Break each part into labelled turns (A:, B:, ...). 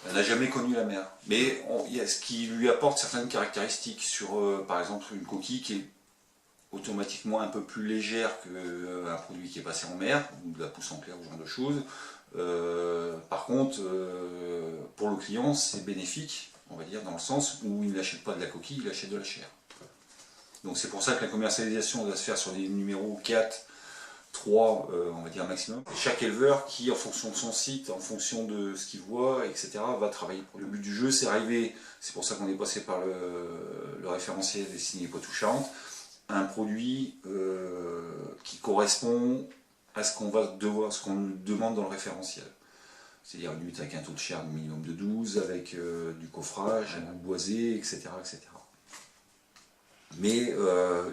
A: Elle n'a jamais connu la mer. Mais il y a ce qui lui apporte certaines caractéristiques sur, par exemple, une coquille qui est automatiquement un peu plus légère qu'un produit qui est passé en mer, ou de la pousse en clair, ou ce genre de choses. Par contre, pour le client, c'est bénéfique, on va dire, dans le sens où il n'achète pas de la coquille, il achète de la chair. Donc c'est pour ça que la commercialisation doit se faire sur des numéros 4, 3, on va dire maximum. Chaque éleveur qui, en fonction de son site, en fonction de ce qu'il voit, etc., va travailler. Le but du jeu, c'est arriver, c'est pour ça qu'on est passé par le référentiel destiné Poitou-Charentes, un produit qui correspond à ce qu'on nous demande dans le référentiel. C'est-à-dire une huître avec un taux de chair minimum de 12, avec du coffrage, un goût boisé, etc., etc. Mais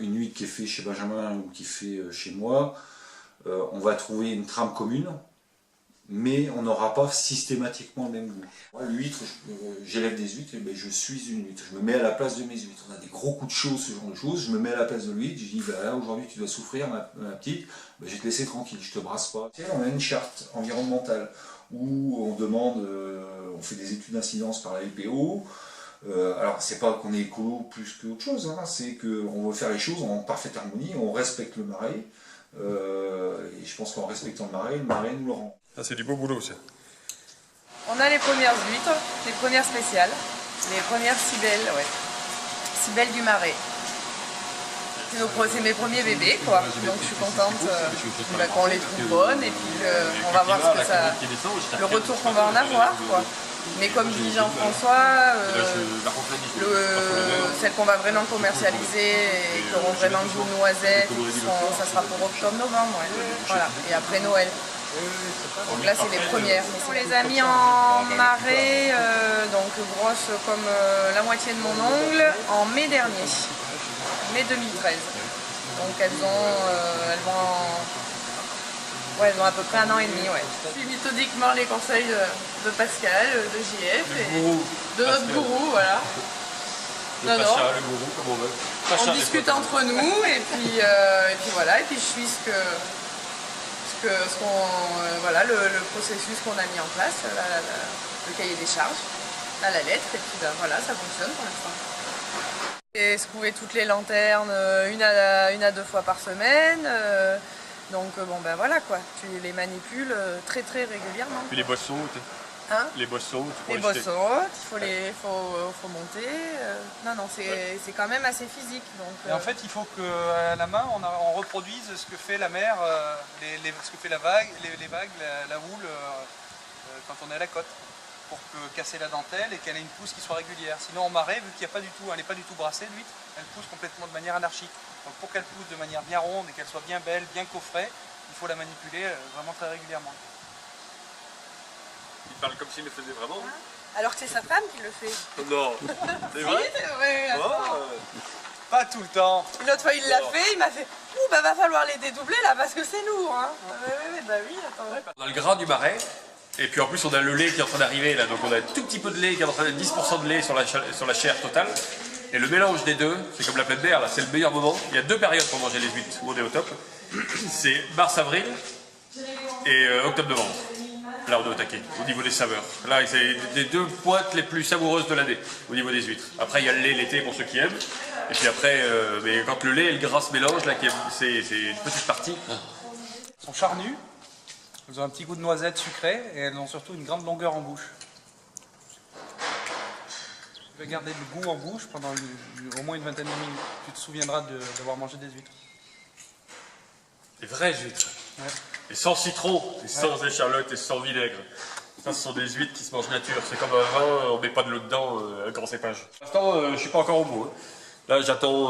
A: une huître qui est faite chez Benjamin ou qui est faite chez moi, on va trouver une trame commune, mais on n'aura pas systématiquement le même goût. L'huître, j'élève des huîtres, et ben je suis une huître, je me mets à la place de mes huîtres. On a des gros coups de chaud, ce genre de choses, je me mets à la place de l'huître, je dis ben là aujourd'hui tu dois souffrir ma petite, ben, je vais te laisser tranquille, je te brasse pas. On a une charte environnementale où on demande, on fait des études d'incidence par la LPO. Alors c'est pas qu'on est écolo plus qu'autre chose, hein, c'est qu'on veut faire les choses en parfaite harmonie, on respecte le marais, et je pense qu'en respectant le marais nous le rend.
B: Ah, c'est du beau boulot ça.
C: On a les premières huîtres, les premières spéciales, les premières cibelles, ouais. Cibelles du marais. C'est mes premiers bébés, quoi. Donc je suis contente qu'on les trouve bonnes et puis on va voir ce que ça, le retour qu'on va en avoir, quoi. Mais comme dit Jean-François, celles qu'on va vraiment commercialiser et qui auront vraiment le goût de noisette, ça sera pour octobre-novembre, ouais. Voilà. Et après Noël. Donc là c'est les premières. On les a mis en marais, donc grosses comme la moitié de mon ongle, en mai dernier, mai 2013. Donc elles ont à peu près 1 an et demi. Ouais. Je suis méthodiquement les conseils de Pascal, de JF et de notre gourou, voilà.
B: Le Pacha, le gourou, comme on veut.
C: On discute entre nous et puis voilà, et puis je suis le processus qu'on a mis en place, le cahier des charges, à la lettre, et puis ben, voilà, ça fonctionne pour l'instant. Et secouer toutes les lanternes une à 2 fois par semaine, donc bon ben voilà quoi, tu les manipules très régulièrement.
B: Puis les boissons,
C: hein,
B: les boissons,
C: il faut monter. Non, c'est quand même assez physique. Donc,
D: et en fait, il faut qu'à la main, on reproduise ce que fait la mer, ce que fait la vague, les vagues, la houle, quand on est à la côte, pour casser la dentelle et qu'elle ait une pousse qui soit régulière. Sinon, en marais, vu qu'il n'y a pas du tout, elle n'est pas du tout brassée, l'huître, elle pousse complètement de manière anarchique. Donc, pour qu'elle pousse de manière bien ronde et qu'elle soit bien belle, bien coffrée, il faut la manipuler vraiment très régulièrement.
B: Il parle comme s'il le faisait vraiment.
C: Alors que c'est sa femme qui le fait.
B: Non, c'est vrai?
C: Oui, c'est vrai.
D: Pas tout le temps.
C: L'autre fois, il l'a fait, il m'a fait « Ouh, bah va falloir les dédoubler là, parce que c'est lourd. Hein. » Bah oui, attends.
B: On a le gras du marais, et puis en plus on a le lait qui est en train d'arriver là, donc on a un tout petit peu de lait qui est en train d'être 10% de lait sur la chair totale. Et le mélange des deux, c'est comme la pleine mer, là, c'est le meilleur moment. Il y a 2 périodes pour manger les huîtres où on est au top. C'est mars-avril et octobre-novembre. Là, on est au taquet, au niveau des saveurs. Là, c'est les 2 pointes les plus savoureuses de l'année, au niveau des huîtres. Après, il y a le lait l'été pour ceux qui aiment. Et puis après, mais quand le lait et le gras se mélangent, là, c'est une petite partie.
D: Elles sont charnues, elles ont un petit goût de noisette sucrée et elles ont surtout une grande longueur en bouche. Tu vas garder le goût en bouche pendant au moins une vingtaine de minutes. Tu te souviendras d'avoir mangé des huîtres.
B: Des vraies huîtres.
D: Ouais.
B: Et sans citron, et sans échalote et sans vinaigre. Ça, ce sont des huîtres qui se mangent nature. C'est comme un vin, on met pas de l'eau dedans, un grand cépage. Pour l'instant, je suis pas encore au bout. Hein. Là, j'attends.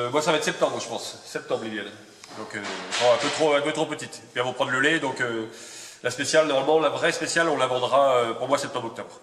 B: Moi, ça va être septembre, je pense. Septembre, l'idéal. Donc, un peu trop petite. Puis, elles vont prendre le lait. Donc, la spéciale, normalement, la vraie spéciale, on la vendra pour moi septembre-octobre.